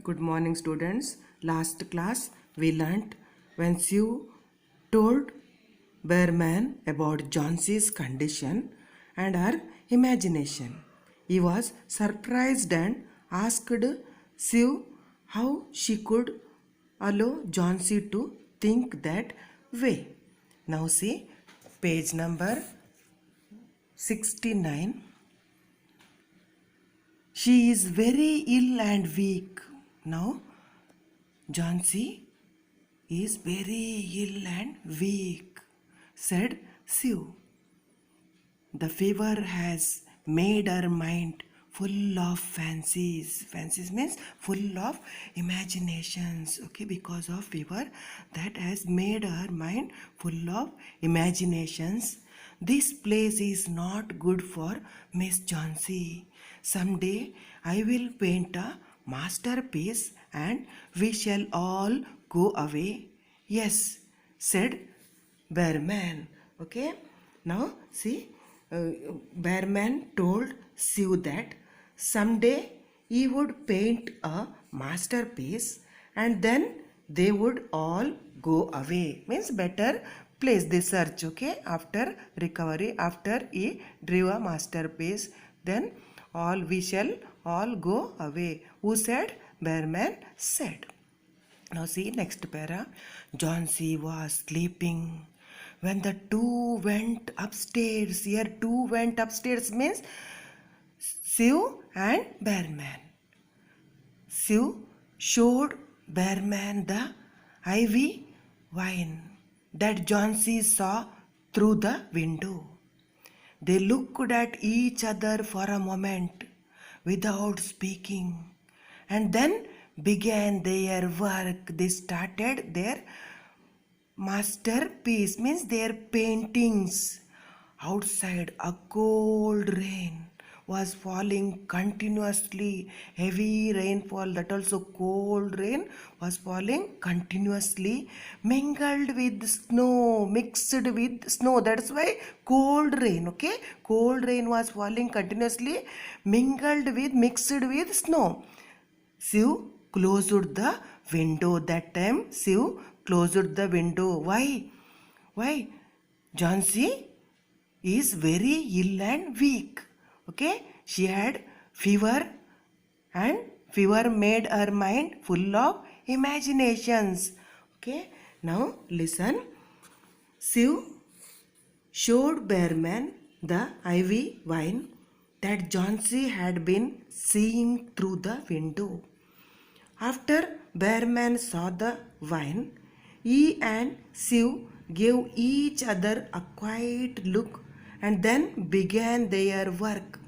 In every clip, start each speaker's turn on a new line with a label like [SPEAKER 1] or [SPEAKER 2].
[SPEAKER 1] Good morning, students. Last class we learnt when Sue told Bearman about Johnson's condition and her imagination. He was surprised and asked Sue how she could allow Johnson to think that way. Now see page number 69. She is very ill and weak. Now, Jhansi is very ill and weak, said Sue. The fever has made her mind full of fancies. Fancies means full of imaginations. Okay, because of fever that has made her mind full of imaginations. This place is not good for Miss Jhansi. Someday I will paint a masterpiece and we shall all go away. Yes, said Bearman. Okay, now see, Bearman told Sue that someday he would paint a masterpiece and then they would all go away. Means better place the search. Okay, after recovery, after he drew a masterpiece, then we shall all go away. Who said? Bearman said. Now see next para. Jhansi was sleeping when the two went upstairs. Here two went upstairs means Sue and Bearman. Sue showed Bearman the ivy vine that Jhansi saw through the window. They looked at each other for a moment without speaking and then began their work. They started their masterpiece, means their paintings. Outside, a cold rain was falling continuously. Heavy rainfall, that also cold rain was falling continuously, mingled with snow, mixed with snow. That's why cold rain. Okay, cold rain was falling continuously, mixed with snow. Sue closed the window. That time Sue closed the window. Why? Why? Jhansi is very ill and weak. Okay, she had fever and fever made her mind full of imaginations. Okay, now listen. Sue showed Bearman the ivy vine that Jhansi had been seeing through the window. After Bearman saw the vine, he and Sue gave each other a quiet look and then began their work.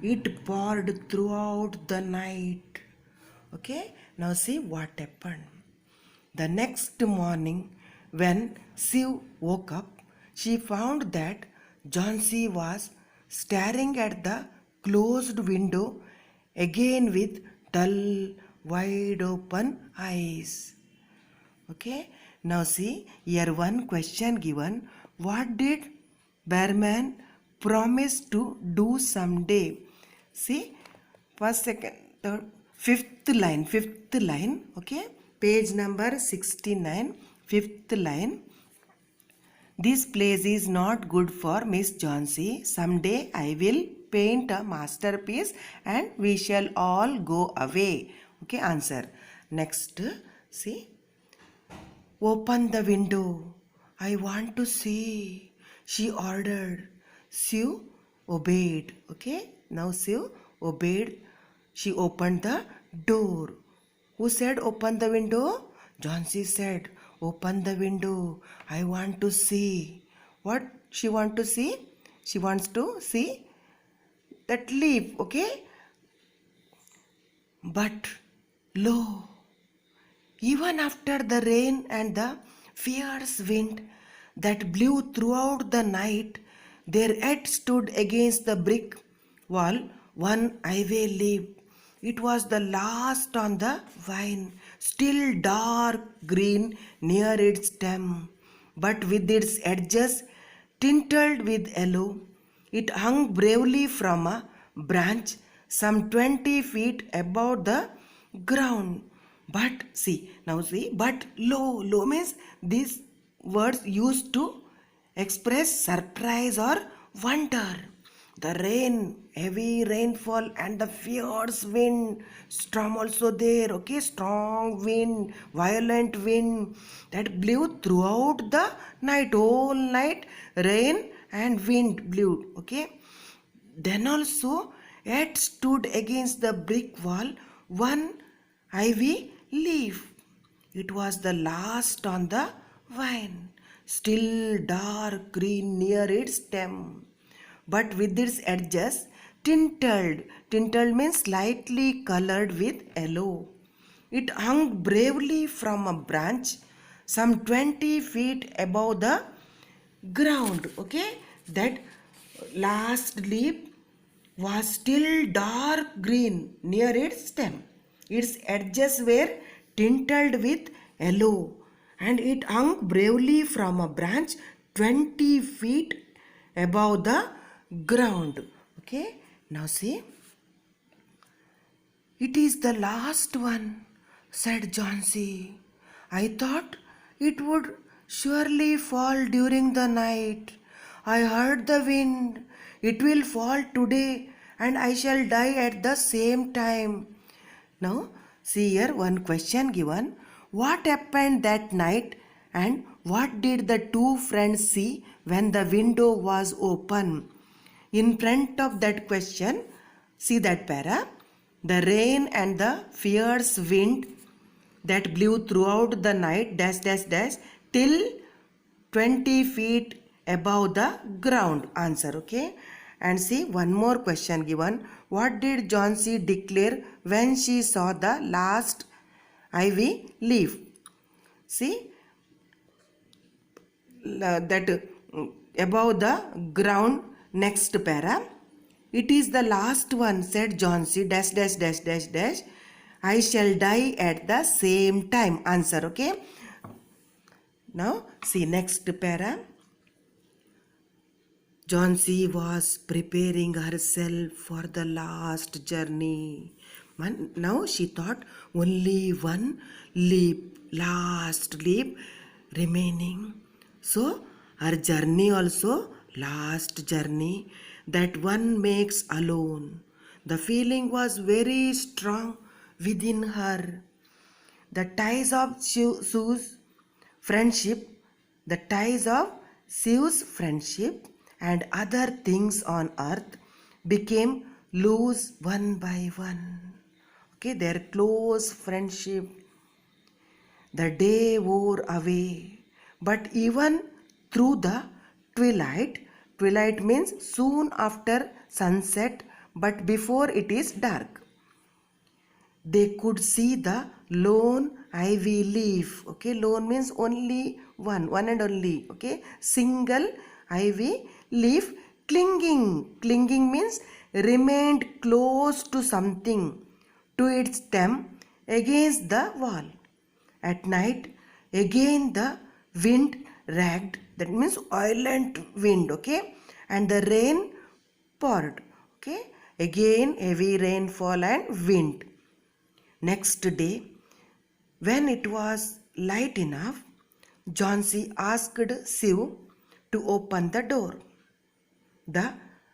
[SPEAKER 1] It poured throughout the night. Okay, now see what happened. The next morning, when Sue woke up, she found that Jhansi was staring at the closed window again with dull, wide open eyes. Okay, now see here one question given. What did Bearman promise to do someday? See, first, second, third, fifth line, okay, page number 69, fifth line. This place is not good for Miss Jhansi. Someday I will paint a masterpiece and we shall all go away. Okay, answer. Next, see. Open the window. I want to see. She ordered. Sue obeyed. Okay, now Sue obeyed. She opened the door. Who said open the window? Jhansi said, open the window. I want to see. What she want to see? She wants to see that leaf. Okay. But lo, even after the rain and the fierce wind that blew throughout the night, there yet stood against the brick wall one ivy leaf. It was the last on the vine, still dark green near its stem, but with its edges tinted with yellow. It hung bravely from a branch some 20 feet above the ground. But see, now see, but low. Low means these words used to express surprise or wonder. The rain, heavy rainfall, and the fierce wind, storm also there, okay, strong wind, violent wind that blew throughout the night, whole night, rain and wind blew, okay. Then also it stood against the brick wall one ivy leaf. It was the last on the vine, still dark green near its stem, but with its edges tinted. Tinted means slightly colored with yellow. It hung bravely from a branch some 20 feet above the ground. Okay, that last leaf was still dark green near its stem. Its edges were tinted with yellow, and it hung bravely from a branch 20 feet above the ground. Okay, now see. It is the last one, said Johnsy. I thought it would surely fall during the night. I heard the wind. It will fall today and I shall die at the same time. Now, see here one question given. What happened that night and what did the two friends see when the window was open? In front of that question, see that para. The rain and the fierce wind that blew throughout the night dash dash dash till 20 feet above the ground. Answer, okay. And see one more question given. What did Johnsy declare when she saw the last ivy leaf? See that above the ground, next para. It is the last one, said Johnsy dash dash dash dash dash. I shall die at the same time. Answer, okay. Now see next para. Johnsy was preparing herself for the last journey. Now she thought only one leap, last leap remaining. So her journey also last journey that one makes alone. The feeling was very strong within her. The ties of Sue's friendship, the ties of Sue's friendship and other things on earth became loose one by one. Okay, their close friendship. The day wore away, but even through the twilight, twilight means soon after sunset but before it is dark, they could see the lone ivy leaf. Okay, lone means only one and only. Okay, single ivy leaf clinging. Clinging means remained close to something, to its stem against the wall. At night, again the wind ragged. That means violent wind. Okay, and the rain poured. Okay, again heavy rainfall and wind. Next day, when it was light enough, Johnsy asked Sue to open the door. The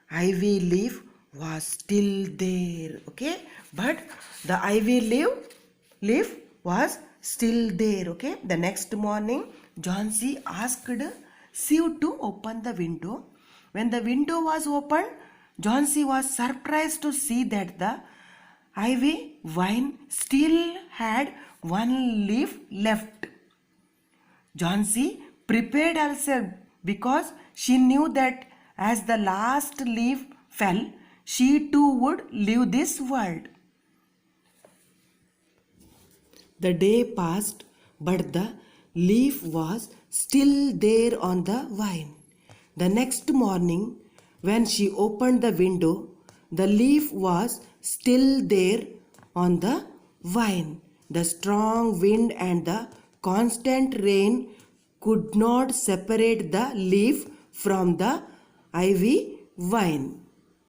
[SPEAKER 1] ivy leaf was still there, okay, but the ivy leaf was still there, okay. The next morning, Johnsy asked Sue to open the window. When the window was opened, Johnsy was surprised to see that the ivy vine still had one leaf left. Johnsy prepared herself because she knew that as the last leaf fell, she too would leave this world. The day passed, but the leaf was still there on the vine. The next morning, when she opened the window, the leaf was still there on the vine. The strong wind and the constant rain could not separate the leaf from the ivy vine.